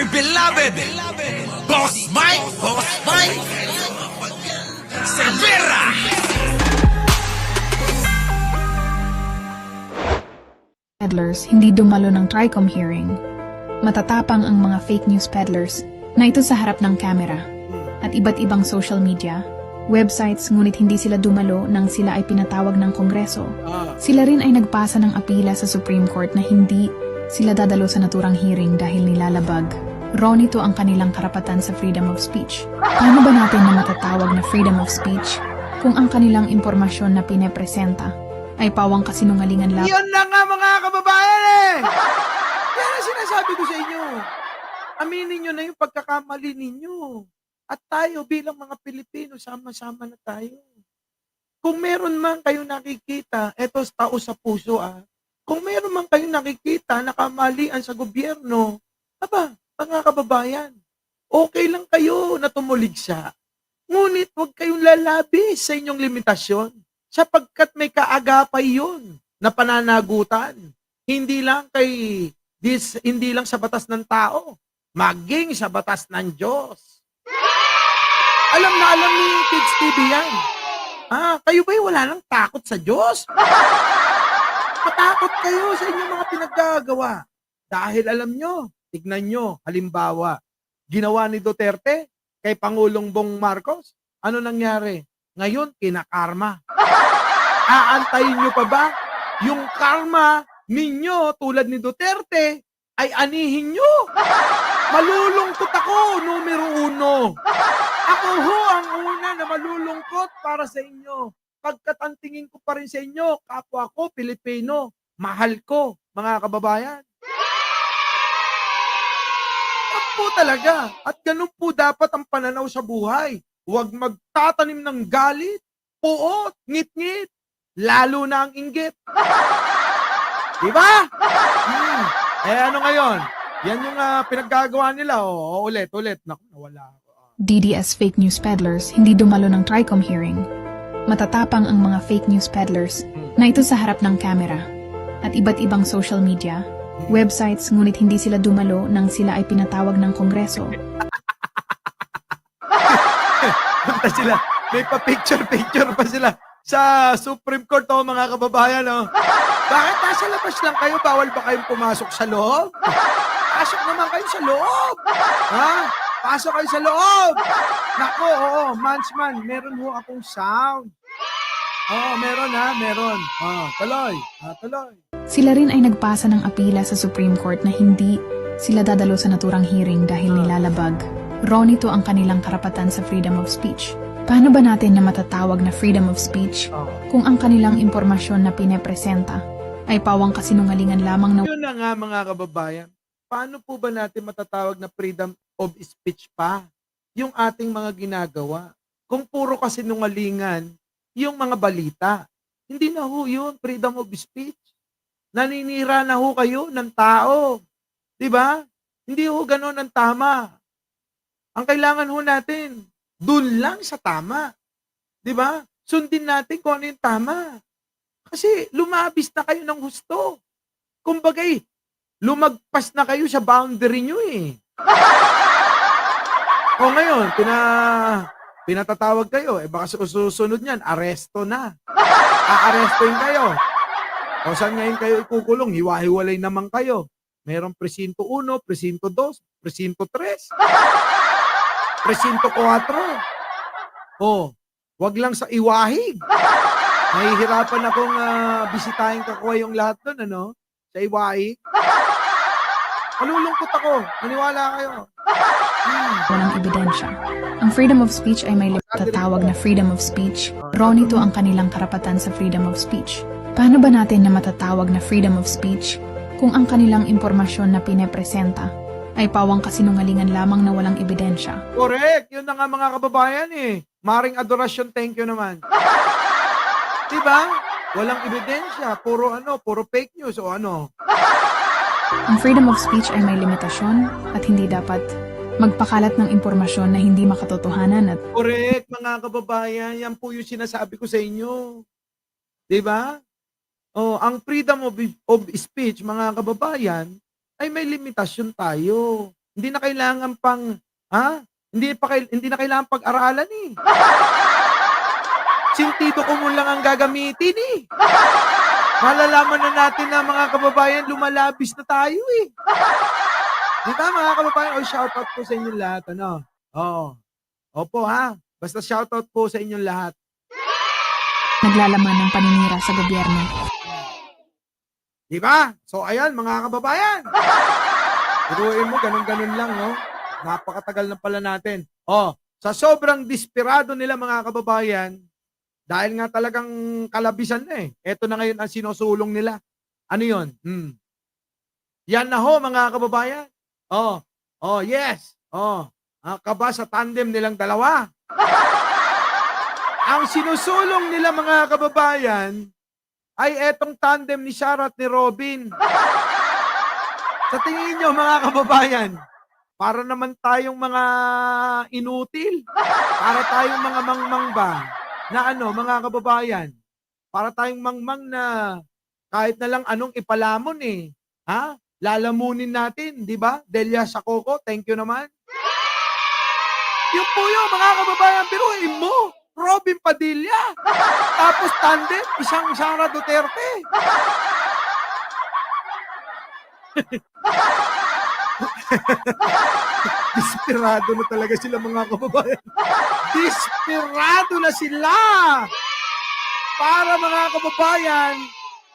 dear beloved, Boss Mike, Cervera. Peddlers hindi dumalo ng TRICOM hearing. Matatapang ang mga fake news peddlers na ito sa harap ng kamera at iba't ibang social media, websites ngunit hindi sila dumalo nang sila ay pinatawag ng Kongreso. Sila rin ay nagpasa ng apela sa Supreme Court na hindi sila dadalo sa naturang hearing dahil nilalabag raw nito ang kanilang karapatan sa freedom of speech. Paano ba natin na matatawag na freedom of speech kung ang kanilang impormasyon na pinepresenta ay pawang kasinungalingan lamang? Yun na nga mga kababayan eh! Kaya na sinasabi ko sa inyo, aminin nyo na yung pagkakamali ninyo. At tayo bilang mga Pilipino, sama-sama na tayo. Kung meron man kayong nakikita, eto tao sa puso kung meron man kayong nakikita na kamalian sa gobyerno, mga kababayan, okay lang kayo na tumuligsa. Ngunit huwag kayong lalabis sa inyong limitasyon sapagkat may kaagapay yun na pananagutan. Hindi lang sa batas ng tao, maging sa batas ng Diyos. Alam na alam ni Kids TV yan. Kayo ba'y wala nang takot sa Diyos? Matakot kayo sa inyong mga pinaggagawa. Dahil alam nyo, tignan nyo, halimbawa, ginawa ni Duterte kay Pangulong Bong Marcos, ano nangyari? Ngayon, kinakarma. Aantayin nyo pa ba yung karma ninyo tulad ni Duterte ay anihin nyo? Malulungkot ako, numero 1. Ako ho ang una na malulungkot para sa inyo. Pagkat ang tingin ko pa rin sa inyo, kapwa ko, Pilipino, mahal ko, mga kababayan. At po talaga, at ganun po dapat ang pananaw sa buhay. Huwag magtatanim ng galit, puot, ngit-ngit, lalo na ang inggit. Diba? Ano ngayon? Yan yung pinaggagawa nila. Ulit. Naku, nawala ako. DDS fake news peddlers hindi dumalo ng TRICOM hearing. Matatapang ang mga fake news peddlers na ito sa harap ng kamera at iba't ibang social media, websites ngunit hindi sila dumalo nang sila ay pinatawag ng Kongreso. Punta sila. May pa-picture pa sila sa Supreme Court mga kababayan. Bakit nasa labas lang kayo? Bawal ba kayong pumasok sa loob? Pasok naman kayo sa loob. Pasok kayo sa loob. Nako, Mansman, meron ho akong sound. Meron. Tuloy. Sila rin ay nagpasa ng apela sa Supreme Court na hindi sila dadalo sa naturang hearing dahil nilalabag raw nito ang kanilang karapatan sa freedom of speech. Paano ba natin na matatawag na freedom of speech kung ang kanilang impormasyon na pinepresenta ay pawang kasinungalingan lamang na... Yun na nga mga kababayan. Paano po ba natin matatawag na freedom of speech pa yung ating mga ginagawa? Kung puro kasinungalingan yung mga balita, hindi na ho yun freedom of speech. Naninira na ho kayo ng tao. Diba? Hindi ho ganon ang tama. Ang kailangan ho natin, dun lang sa tama. Diba? Sundin natin kung ano yung tama. Kasi lumabis na kayo ng husto. Kumbagay, lumagpas na kayo sa boundary nyo eh. Ngayon, pinatatawag kayo, baka susunod niyan, aresto na. Aarestoin kayo. Saan ngayon kayo ikukulong? Hiwa-hiwalay naman kayo. Merong presinto 1, presinto 2, presinto 3, presinto 4. Wag lang sa iwahig. Nahihirapan akong bisitahin kakuha yung lahat doon, sa iwahig. Malulungkot ako. Maniwala kayo. Walang ebidensya. Ang freedom of speech ay may tatawag na freedom of speech. Raw nito ang kanilang karapatan sa freedom of speech. Paano ba natin na matatawag na freedom of speech kung ang kanilang impormasyon na pinepresenta ay pawang kasinungalingan lamang na walang ebidensya? Correct. Yun na nga mga kababayan eh. Maring adorasyon, thank you naman. Diba? Walang ebidensya. Puro fake news o ano. Ang freedom of speech ay may limitasyon at hindi dapat magpakalat ng impormasyon na hindi makatotohanan at... Correct, mga kababayan. Yan po yung sinasabi ko sa inyo. Diba? Ang freedom of speech, mga kababayan, ay may limitasyon tayo. Hindi na kailangan pang, hindi na kailangan pag-aralan eh. Sentido común lang ang gagamitin eh. Malalaman na natin na mga kababayan, lumalabis na tayo eh. Di ba mga kababayan? O shoutout po sa inyong lahat. Ano? Oo. Opo ha. Basta shoutout po sa inyong lahat. Naglalaman ng paninira sa gobyerno. Di ba? So ayan mga kababayan. Turuin mo, ganun-ganun lang, no? Napakatagal na pala natin. Sa sobrang desperado nila mga kababayan, dahil nga talagang kalabisan na eh. Ito na ngayon ang sinusulong nila. Ano yun? Yan na ho mga kababayan. Yes. Kaba sa tandem nilang dalawa. Ang sinusulong nila mga kababayan ay etong tandem ni Sarah at ni Robin. Sa tingin nyo mga kababayan, para naman tayong mga inutil. Para tayong mga mangmang ba? Na ano, mga kababayan, para tayong mangmang na kahit na lang anong ipalamon eh. Lalamunin natin, di ba? Delia Sacoco, thank you naman. Yung po yun, mga kababayan, biruin mo, Robin Padilla. Tapos tandem, isang Sara Duterte. Desperado na talaga sila mga kababayan. Desperado na sila. Para mga kababayan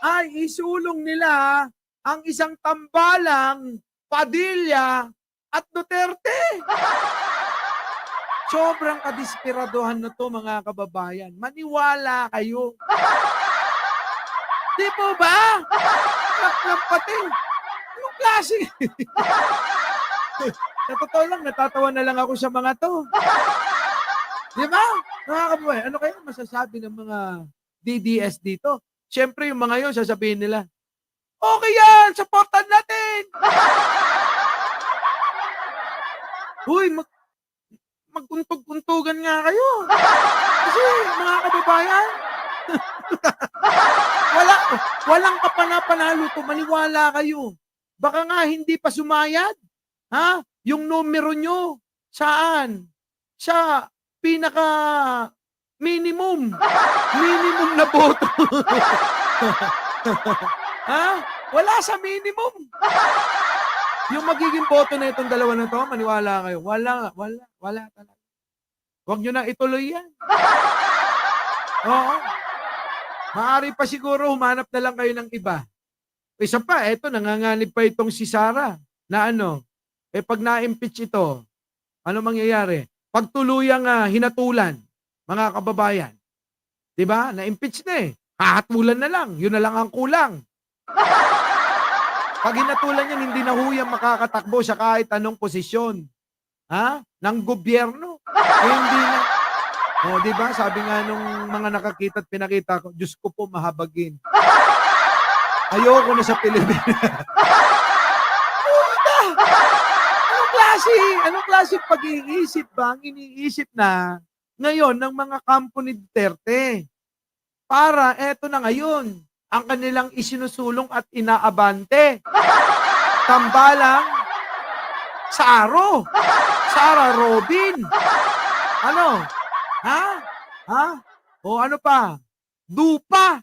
ay isulong nila ang isang tambalang Padilla at Duterte. Sobrang kadesperadohan na to mga kababayan. Maniwala kayo. Di po ba? Lampating. Anong klase? Sa totoo lang, natatawa na lang ako sa mga to. Di ba? Mga kababayan, ano kaya masasabi ng mga DDS dito? Siyempre, yung mga yun, sasabihin nila, okay yan, supportan natin! Uy, magkuntog-kuntugan nga kayo. Kasi, mga kababayan, walang kapanapanalo to, maniwala kayo. Baka nga hindi pa sumayad. Yung numero nyo, saan? Sa pinaka minimum na boto. Wala sa minimum. Yung magiging boto na itong dalawa na to, maniwala kayo. Wala talaga. Huwag nyo na ituloy yan. Oo. Maaari pa siguro humanap na lang kayo ng iba. Isa pa, eto, nanganganib pa itong si Sara na pag na-impeach ito, ano mangyayari? Pag tuluyang hinatulan, mga kababayan, di ba? Na-impeach na eh. Hahatulan na lang. Yun na lang ang kulang. Pag hinatulan yan, hindi na huyang makakatakbo sa kahit anong posisyon. Ng gobyerno. Hindi na. Di ba? Sabi nga nung mga nakakita at pinakita ko, Diyos ko po mahabagin. Ayoko na sa Pilipinas. Anong klase pag-iisip ba ang iniisip na ngayon ng mga kampo ni Duterte? Para eto na ngayon, ang kanilang isinusulong at inaabante. Tambalang Sara Robin. Ano? O ano pa? Dupa.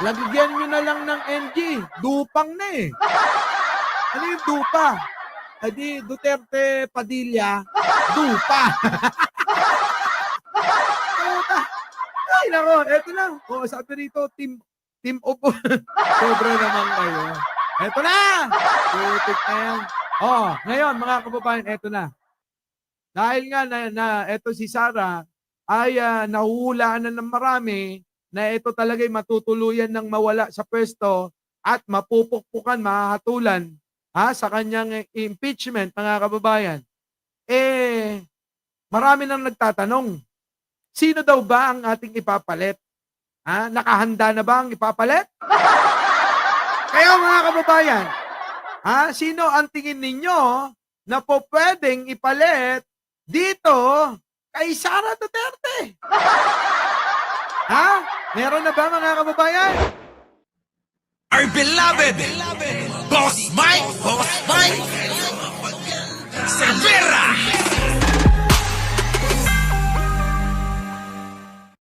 Lagyan nyo na lang ng NG. Dupang na eh. Ano yung dupa? Adi Duterte Padilla, dupa. Ay nako, eto lang. Sabi rito, team Opo. Sobra naman kayo. Eto na! Putik na yan. Ngayon mga kababayan, eto na. Dahil nga na eto si Sara ay nahuhulaan na ng marami na ito talaga'y matutuluyan ng mawala sa pwesto at mapupukpukan, mahahatulan sa kanyang impeachment, mga kababayan. Marami nang nagtatanong, sino daw ba ang ating ipapalit? Nakahanda na ba ang ipapalit? Kaya mga kababayan, sino ang tingin ninyo na po pwedeng ipalit dito kay Sara Duterte? Meron na ba mga kababayan? Our beloved Boss Mike